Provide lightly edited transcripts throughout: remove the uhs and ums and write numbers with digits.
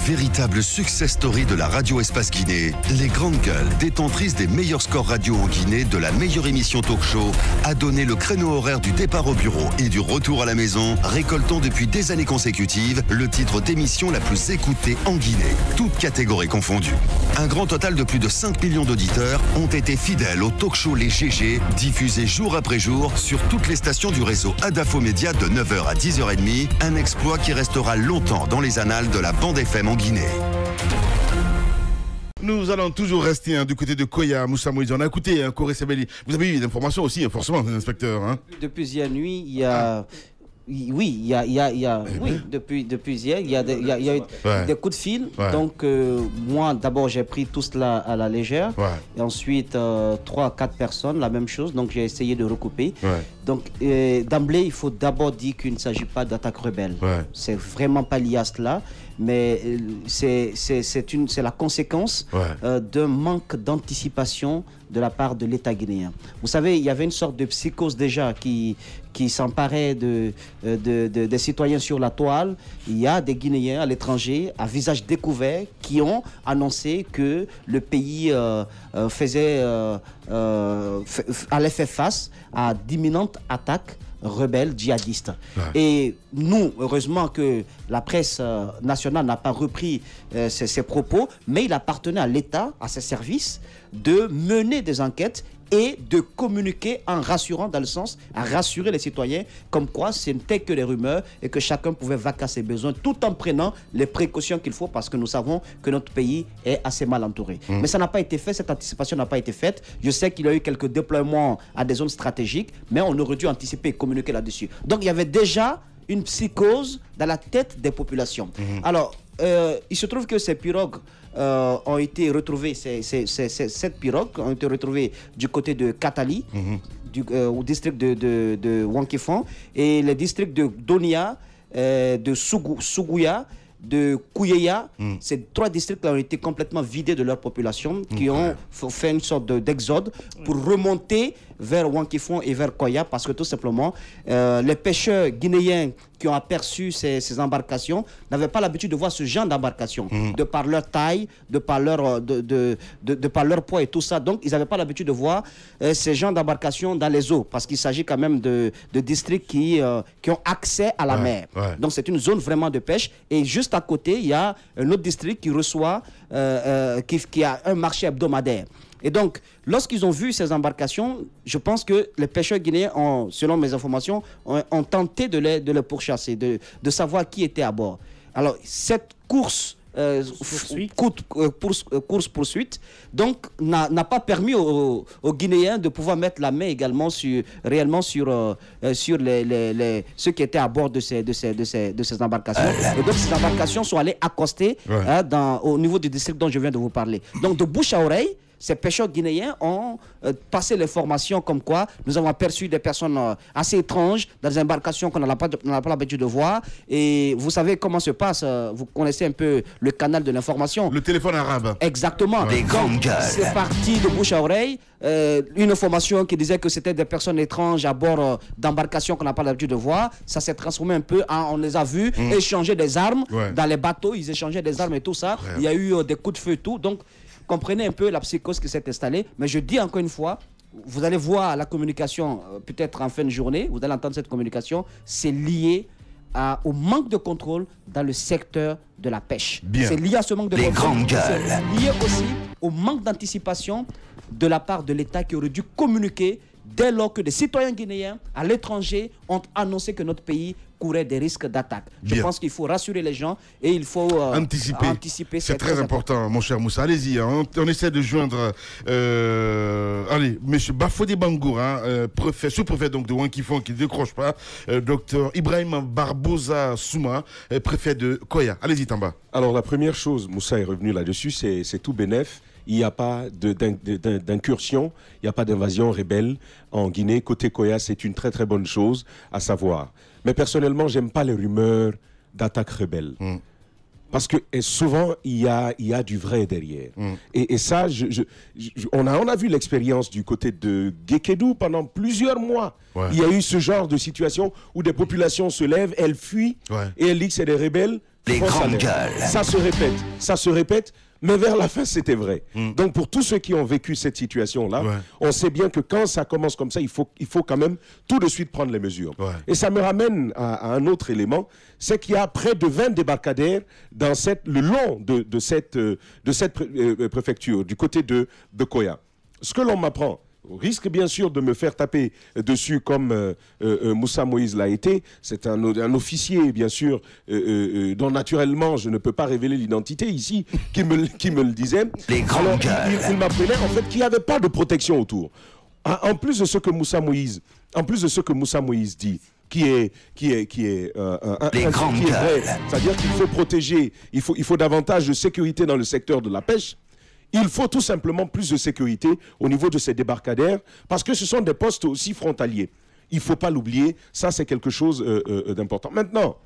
Véritable success story de la radio Espace Guinée, les grandes gueules, détentrices des meilleurs scores radio en Guinée, de la meilleure émission talk show, a donné le créneau horaire du départ au bureau et du retour à la maison, récoltant depuis des années consécutives le titre d'émission la plus écoutée en Guinée, toutes catégories confondues. Un grand total de plus de 5 millions d'auditeurs ont été fidèles au talk show Les GG, diffusé jour après jour sur toutes les stations du réseau Adafo Média de 9h à 10h30, un exploit qui restera longtemps dans les annales de la bande FM en Guinée. Nous allons toujours rester du côté de Koya, Moussa Moïse. On a écouté Coré Sebeli. Vous avez eu des informations aussi, forcément, inspecteur. Depuis hier nuit, il y a... Oui, depuis hier, il y a des coups de fil. Ouais. Donc, moi, d'abord, j'ai pris tout cela à la légère. Ouais. Et ensuite, 3 à 4 personnes, la même chose. Donc, j'ai essayé de recouper. Ouais. Donc, d'emblée, il faut d'abord dire qu'il ne s'agit pas d'attaque rebelle. Ouais. C'est vraiment pas lié à cela. Mais c'est la conséquence d'un manque d'anticipation de la part de l'État guinéen. Vous savez, il y avait une sorte de psychose déjà qui s'emparait des citoyens sur la toile. Il y a des Guinéens à l'étranger, à visage découvert, qui ont annoncé que le pays allait faire face à d'imminentes attaques rebelles djihadistes. Ouais. Et nous, heureusement que la presse nationale n'a pas repris ces propos, mais il appartenait à l'État, à ses services, de mener des enquêtes et de communiquer en rassurant, dans le sens à rassurer les citoyens, comme quoi ce n'était que des rumeurs et que chacun pouvait vaquer à ses besoins tout en prenant les précautions qu'il faut, parce que nous savons que notre pays est assez mal entouré. Mais ça n'a pas été fait, cette anticipation n'a pas été faite. Je sais qu'il y a eu quelques déploiements à des zones stratégiques, mais on aurait dû anticiper et communiquer là-dessus. Donc il y avait déjà une psychose dans la tête des populations. Alors, il se trouve que ces pirogues ont été retrouvées, cette pirogue ont été retrouvées du côté de Katali, au district de Wankifon, et les districts de Donia, de Sougouya, de Kouyeya. Ces 3 districts ont été complètement vidés de leur population, qui ont fait une sorte d'exode pour remonter vers Wankifon et vers Koya, parce que tout simplement, les pêcheurs guinéens qui ont aperçu ces embarcations n'avaient pas l'habitude de voir ce genre d'embarcation, de par leur taille, de par leur poids et tout ça. Donc, ils n'avaient pas l'habitude de voir ces genres d'embarcations dans les eaux, parce qu'il s'agit quand même de districts qui ont accès à la mer. Ouais. Donc, c'est une zone vraiment de pêche. Et juste à côté, il y a un autre district qui reçoit, qui a un marché hebdomadaire. Et donc, lorsqu'ils ont vu ces embarcations, je pense que les pêcheurs guinéens, selon mes informations, ont tenté de les pourchasser, de savoir qui était à bord. Alors, cette course-poursuite, donc, n'a pas permis aux Guinéens de pouvoir mettre la main également réellement sur ceux qui étaient à bord de ces embarcations. Et donc, ces embarcations sont allées accoster au niveau du district dont je viens de vous parler. Donc, de bouche à oreille, ces pêcheurs guinéens ont passé les formations comme quoi nous avons aperçu des personnes assez étranges dans des embarcations qu'on n'a pas l'habitude de voir. Et vous savez comment se passe, vous connaissez un peu le canal de l'information. Le téléphone arabe. Exactement. Les grandes gueules. C'est parti de bouche à oreille. Une information qui disait que c'était des personnes étranges à bord d'embarcations qu'on n'a pas l'habitude de voir. Ça s'est transformé un peu. On les a vus échanger des armes dans les bateaux. Ils échangeaient des armes et tout ça. Il y a eu des coups de feu et tout. Donc, comprenez un peu la psychose qui s'est installée. Mais je dis encore une fois, vous allez voir la communication peut-être en fin de journée, vous allez entendre cette communication, c'est lié au manque de contrôle dans le secteur de la pêche. C'est lié à ce manque de contrôle. Grandes gueules. C'est lié aussi au manque d'anticipation de la part de l'État qui aurait dû communiquer dès lors que des citoyens guinéens à l'étranger ont annoncé que notre pays courait des risques d'attaque. Je pense qu'il faut rassurer les gens et il faut anticiper. C'est très important, mon cher Moussa. Allez-y, on essaie de joindre M. Bafodé Bangour, sous-préfet de Wankifon qui ne décroche pas, Dr Ibrahim Barbosa Souma, préfet de Koya. Allez-y, Tamba. Alors, la première chose, Moussa est revenu là-dessus, c'est tout bénef. Il n'y a pas d'incursion, il n'y a pas d'invasion rebelle en Guinée. Côté Koya, c'est une très très bonne chose à savoir. Mais personnellement, j'aime pas les rumeurs d'attaques rebelles. Parce que souvent, il y a du vrai derrière. Et ça, on a vu l'expérience du côté de Guékédou pendant plusieurs mois. Il y a eu ce genre de situation où des populations se lèvent, elles fuient et elles disent que c'est des rebelles. Les grandes gueules. Ça se répète, mais vers la fin, c'était vrai. Donc, pour tous ceux qui ont vécu cette situation-là, on sait bien que quand ça commence comme ça, il faut quand même tout de suite prendre les mesures. Et ça me ramène à un autre élément, c'est qu'il y a près de 20 débarcadères dans le long de cette préfecture, du côté de Koya. Ce que l'on m'apprend, au risque bien sûr de me faire taper dessus comme Moussa Moïse l'a été, c'est un officier bien sûr dont naturellement je ne peux pas révéler l'identité ici, qui me le disait. Alors il m'apprenait en fait qu'il n'y avait pas de protection autour. En plus de ce que Moussa Moïse dit, qui est vrai, c'est-à-dire qu'il faut protéger, il faut davantage de sécurité dans le secteur de la pêche. Il faut tout simplement plus de sécurité au niveau de ces débarcadères parce que ce sont des postes aussi frontaliers. Il ne faut pas l'oublier, ça c'est quelque chose d'important. Maintenant,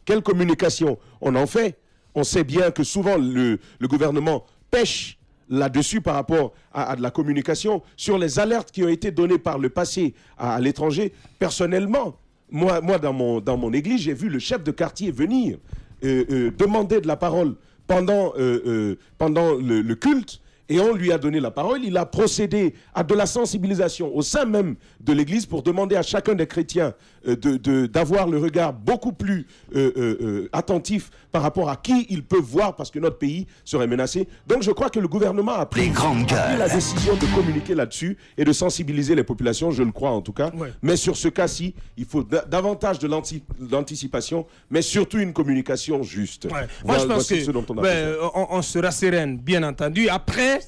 quelle communication on en fait? On sait bien que souvent le gouvernement pêche là-dessus par rapport à de la communication sur les alertes qui ont été données par le passé à l'étranger. Personnellement, moi dans mon église, j'ai vu le chef de quartier venir demander de la parole pendant le culte, et on lui a donné la parole. Il a procédé à de la sensibilisation au sein même de l'Église pour demander à chacun des chrétiens d'avoir le regard beaucoup plus attentif par rapport à qui ils peuvent voir, parce que notre pays serait menacé. Donc je crois que le gouvernement a pris la décision de communiquer là-dessus et de sensibiliser les populations, je le crois en tout cas. Mais sur ce cas-ci, il faut davantage d'anticipation, mais surtout une communication juste. Moi je pense qu'on sera sereine, bien entendu. Après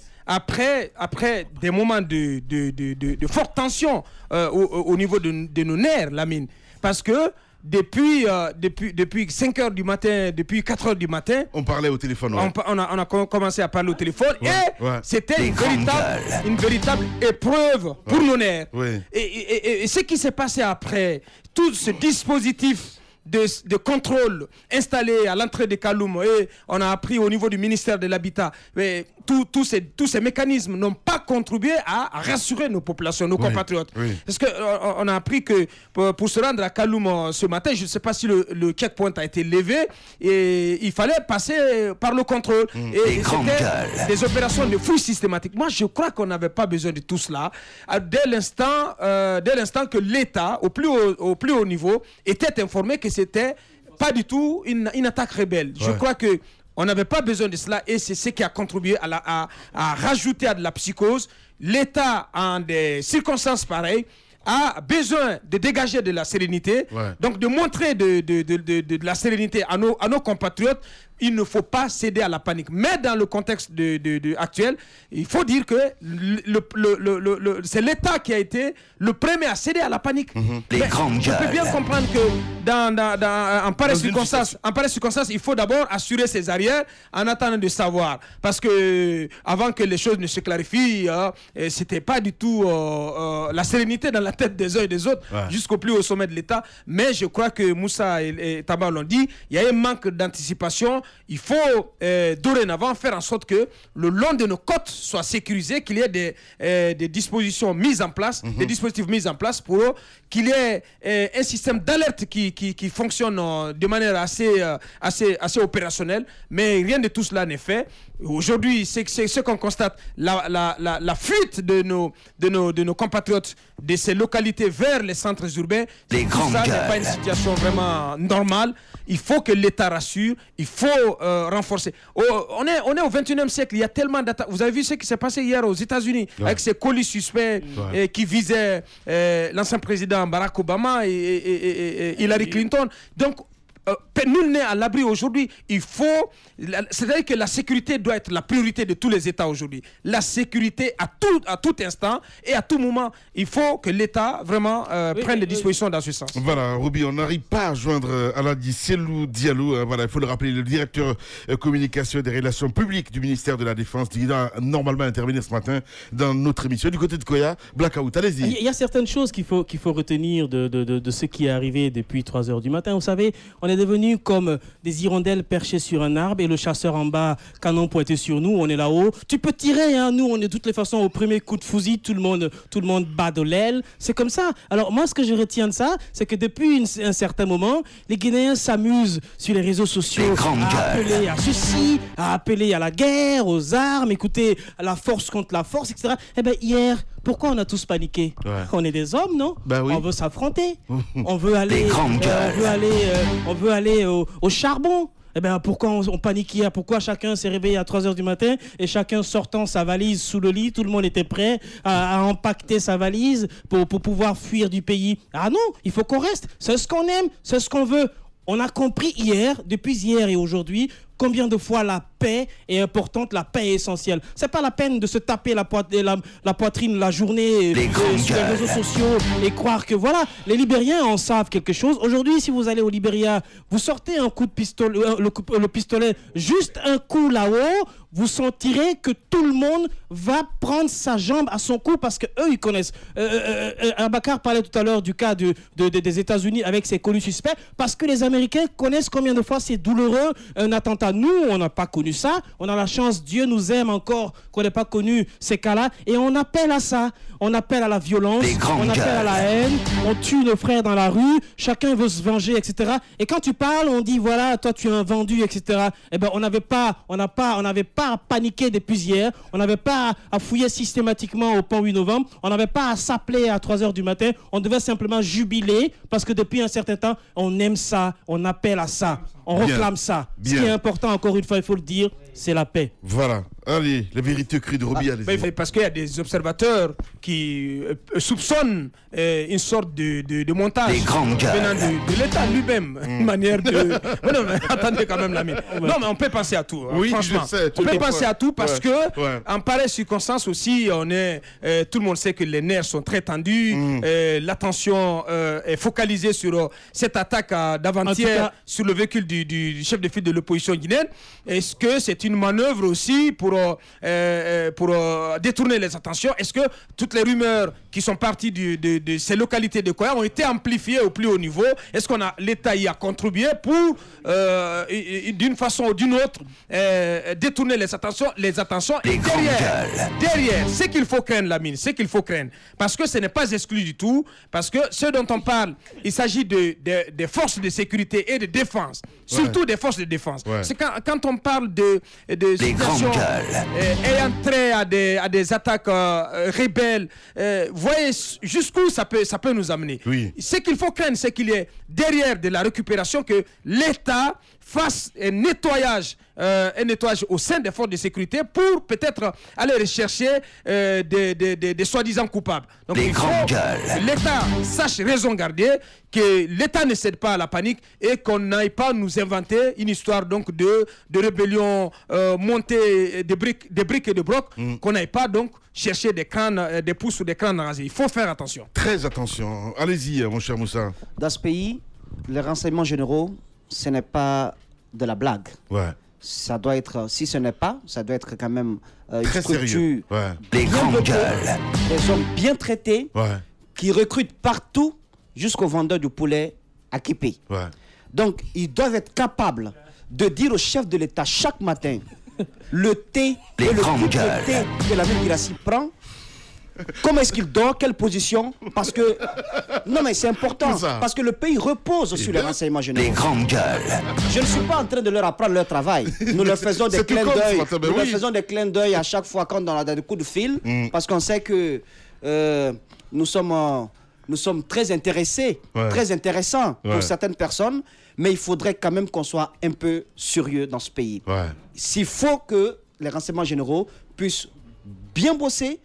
des moments de forte tension au niveau de nos nerfs, Lamine, parce que depuis 5 h du matin, depuis 4 h du matin, on parlait au téléphone. On a commencé à parler au téléphone et c'était une véritable épreuve pour nos nerfs. Et ce qui s'est passé après, tout ce dispositif de contrôle installé à l'entrée de Kaloum, et on a appris au niveau du ministère de l'Habitat, mais tous ces mécanismes n'ont pas contribué à rassurer nos populations, nos compatriotes. Parce qu'on a appris que pour se rendre à Kaloum ce matin, je ne sais pas si le checkpoint a été levé, et il fallait passer par le contrôle. Et c'était des opérations de fouille systématique. Moi, je crois qu'on n'avait pas besoin de tout cela. Dès l'instant que l'État, au plus haut niveau, était informé que c'était pas du tout une attaque rebelle. Je crois que on n'avait pas besoin de cela, et c'est ce qui a contribué à rajouter à de la psychose. L'État, en des circonstances pareilles, a besoin de dégager de la sérénité, donc de montrer de la sérénité à nos compatriotes. Il ne faut pas céder à la panique. Mais dans le contexte actuel, il faut dire que c'est l'État qui a été le premier à céder à la panique. Je peux bien comprendre que en pareille circonstance, il faut d'abord assurer ses arrières en attendant de savoir. Parce que avant que les choses ne se clarifient, c'était pas du tout la sérénité dans la tête des uns et des autres, jusqu'au plus haut sommet de l'État. Mais je crois que Moussa et Taba l'ont dit, il y a un manque d'anticipation. Il faut dorénavant faire en sorte que le long de nos côtes soit sécurisé, qu'il y ait des dispositions mises en place, des dispositifs mis en place pour qu'il y ait un système d'alerte qui fonctionne de manière assez opérationnelle. Mais rien de tout cela n'est fait. Aujourd'hui, c'est ce qu'on constate, la fuite de nos compatriotes de ces localités vers les centres urbains. Tout ça n'est pas une situation vraiment normale. Il faut que l'État rassure, il faut renforcer. On est au 21e siècle, il y a tellement d'attaques. Vous avez vu ce qui s'est passé hier aux États-Unis avec ces colis suspects qui visaient l'ancien président Barack Obama et Hillary Clinton. Donc, nul n'est à l'abri aujourd'hui. C'est-à-dire que la sécurité doit être la priorité de tous les États aujourd'hui. La sécurité à tout instant et à tout moment. Il faut que l'État vraiment prenne des dispositions dans ce sens. Voilà, Ruby, on n'arrive pas à joindre Aladi Selou Diallo. Voilà, il faut le rappeler, le directeur communication et des relations publiques du ministère de la Défense, qui doit normalement intervenir ce matin dans notre émission. Du côté de Koya, Blackout, allez-y. Il y a certaines choses qu'il faut retenir de ce qui est arrivé depuis 3 h du matin. Vous savez, on est est devenu comme des hirondelles perchées sur un arbre et le chasseur en bas, canon pointé sur nous, on est là-haut. Tu peux tirer, hein, nous on est de toutes les façons au premier coup de fusil, tout le monde bat de l'aile. C'est comme ça. Alors moi, ce que je retiens de ça, c'est que depuis un certain moment, les Guinéens s'amusent sur les réseaux sociaux à appeler à ceci, à appeler à la guerre, aux armes, écoutez, à la force contre la force, etc. Eh bien, hier, pourquoi on a tous paniqué? On est des hommes, non? On veut s'affronter. On veut aller, on veut aller au charbon. Eh bien, pourquoi on panique hier? Pourquoi chacun s'est réveillé à 3h du matin et chacun sortant sa valise sous le lit? Tout le monde était prêt à empaqueter sa valise pour pouvoir fuir du pays. Ah non, il faut qu'on reste. C'est ce qu'on aime, c'est ce qu'on veut. On a compris hier, depuis hier et aujourd'hui, combien de fois la paix est importante, la paix est essentielle. C'est pas la peine de se taper la poitrine la journée sur les réseaux sociaux et croire que voilà, les Libériens en savent quelque chose. Aujourd'hui, si vous allez au Libéria, vous sortez un coup de pistolet, le pistolet, juste un coup là-haut, vous sentirez que tout le monde va prendre sa jambe à son cou parce que eux ils connaissent. Abakar parlait tout à l'heure du cas des États-Unis avec ses connus suspects parce que les Américains connaissent combien de fois c'est douloureux un attentat. Nous, on n'a pas connu ça. On a la chance, Dieu nous aime encore qu'on n'ait pas connu ces cas-là et on appelle à ça. On appelle à la violence, on appelle à la haine, on tue nos frères dans la rue, chacun veut se venger, etc. Et quand tu parles, on dit voilà, toi tu es un vendu, etc. Eh ben on n'avait pas à paniquer depuis hier, on n'avait pas à fouiller systématiquement au pont 8 novembre, on n'avait pas à s'appeler à 3h du matin, on devait simplement jubiler parce que depuis un certain temps, on aime ça, on appelle à ça, on réclame ça. Ce qui est important, encore une fois, il faut le dire, c'est la paix. Voilà. Allez, les vérités crues de Roby. Parce qu'il y a des observateurs qui soupçonnent une sorte de montage venant de l'État lui-même. Une manière de... non, mais attendez quand même l'ami. Non, mais on peut penser à tout. Oui, franchement. je sais, on peut penser à tout parce que en pareille circonstance aussi, tout le monde sait que les nerfs sont très tendus. L'attention est focalisée sur cette attaque d'avant-hier sur le véhicule du chef de file de l'opposition guinéenne. Est-ce que c'est une manœuvre aussi pour détourner les attentions? Est-ce que toutes les rumeurs qui sont parties de ces localités de Koya ont été amplifiées au plus haut niveau? Est-ce que l'État y a contribué pour, d'une façon ou d'une autre, détourner les attentions et derrière, ce qu'il faut craindre, Lamine, ce qu'il faut craindre, parce que ce n'est pas exclu du tout, parce que ce dont on parle, il s'agit des forces de sécurité et de défense, surtout des forces de défense. C'est quand on parle de situations ayant trait à des attaques rebelles, voyez jusqu'où ça peut nous amener. Ce qu'il faut craindre, c'est qu'il y ait derrière de la récupération que l'État fasse un nettoyage au sein des forces de sécurité pour peut-être aller rechercher des soi-disant coupables. Donc il faut que l'État sache raison garder, que l'État ne cède pas à la panique et qu'on n'aille pas nous inventer une histoire donc de rébellion montée de briques et de brocs, qu'on n'aille pas donc chercher des crânes, des pouces ou des crânes rasés. Il faut faire attention. Très attention. Allez-y, mon cher Moussa. Dans ce pays, les renseignements généraux, ce n'est pas de la blague. Ça doit être, si ce n'est pas, ça doit être quand même une très structure sérieux. des grandes gueules, des hommes bien traités, qui recrutent partout jusqu'au vendeur du poulet à Kipé. Donc, ils doivent être capables de dire au chef de l'État chaque matin le thé et le type de thé que la ville Guirassy prend. Comment est-ce qu'il dort? Quelle position? Parce que... Non, mais c'est important. Parce que le pays repose sur les renseignements généraux. Les grandes gueules. Je ne suis pas en train de leur apprendre leur travail. Nous leur faisons des clins d'œil. Nous leur faisons des clins d'œil à chaque fois quand on a des coups de fil. Parce qu'on sait que nous sommes très intéressés, très intéressants pour certaines personnes. Mais il faudrait quand même qu'on soit un peu sérieux dans ce pays. S'il faut que les renseignements généraux puissent bien bosser,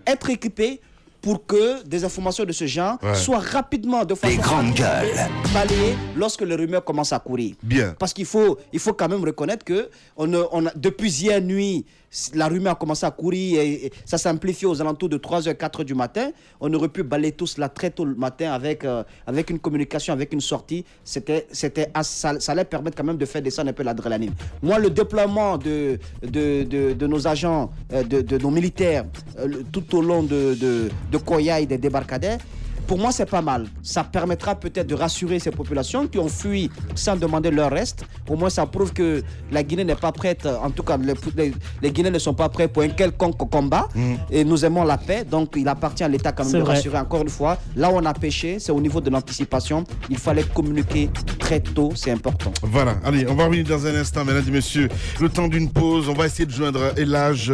être équipés pour que des informations de ce genre soient rapidement, de façon balayées lorsque les rumeurs commencent à courir. Parce qu'il faut quand même reconnaître que depuis hier nuit, la rumeur a commencé à courir et ça s'amplifie aux alentours de 3h, 4h du matin. On aurait pu balayer tout cela très tôt le matin avec une communication, avec une sortie. Ça allait permettre quand même de faire descendre un peu l'adrénaline. Moi, le déploiement de nos agents, de nos militaires tout au long de Koya et des débarcadères, pour moi, c'est pas mal. Ça permettra peut-être de rassurer ces populations qui ont fui sans demander leur reste. Au moins, ça prouve que la Guinée n'est pas prête. En tout cas, les Guinéens ne sont pas prêts pour un quelconque combat. Et nous aimons la paix. Donc, il appartient à l'État quand même de rassurer encore une fois. Là où on a péché, c'est au niveau de l'anticipation. Il fallait communiquer très tôt. C'est important. Voilà. Allez, on va revenir dans un instant, mesdames et messieurs. Le temps d'une pause. On va essayer de joindre Elhadj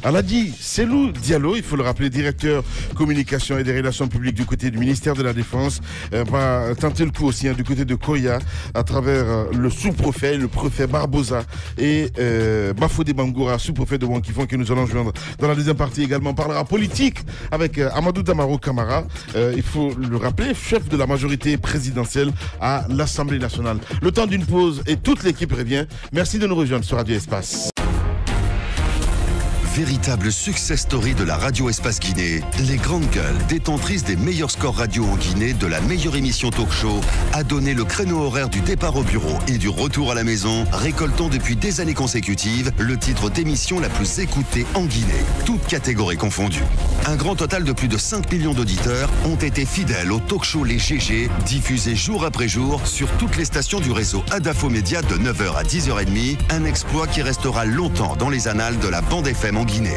Aladi Selou Diallo. Il faut le rappeler, directeur communication et des relations publiques du côté du ministère de la Défense. Va tenter le coup aussi du côté de Koya à travers le sous-préfet, le préfet Barbosa et Bafodé Bangoura, sous-préfet de Wankifon, que nous allons joindre dans la deuxième partie. Également, on parlera politique avec Amadou Damaro Camara. Il faut le rappeler, chef de la majorité présidentielle à l'Assemblée nationale. Le temps d'une pause et toute l'équipe revient. Merci de nous rejoindre sur Radio Espace. Véritable success story de la radio Espace Guinée, les grandes gueules, détentrices des meilleurs scores radio en Guinée, de la meilleure émission talk show, a donné le créneau horaire du départ au bureau et du retour à la maison, récoltant depuis des années consécutives le titre d'émission la plus écoutée en Guinée, toutes catégories confondues. Un grand total de plus de 5 millions d'auditeurs ont été fidèles au talk show Les GG, diffusé jour après jour sur toutes les stations du réseau Adafo Média de 9h à 10h30, un exploit qui restera longtemps dans les annales de la bande FM en Guinée.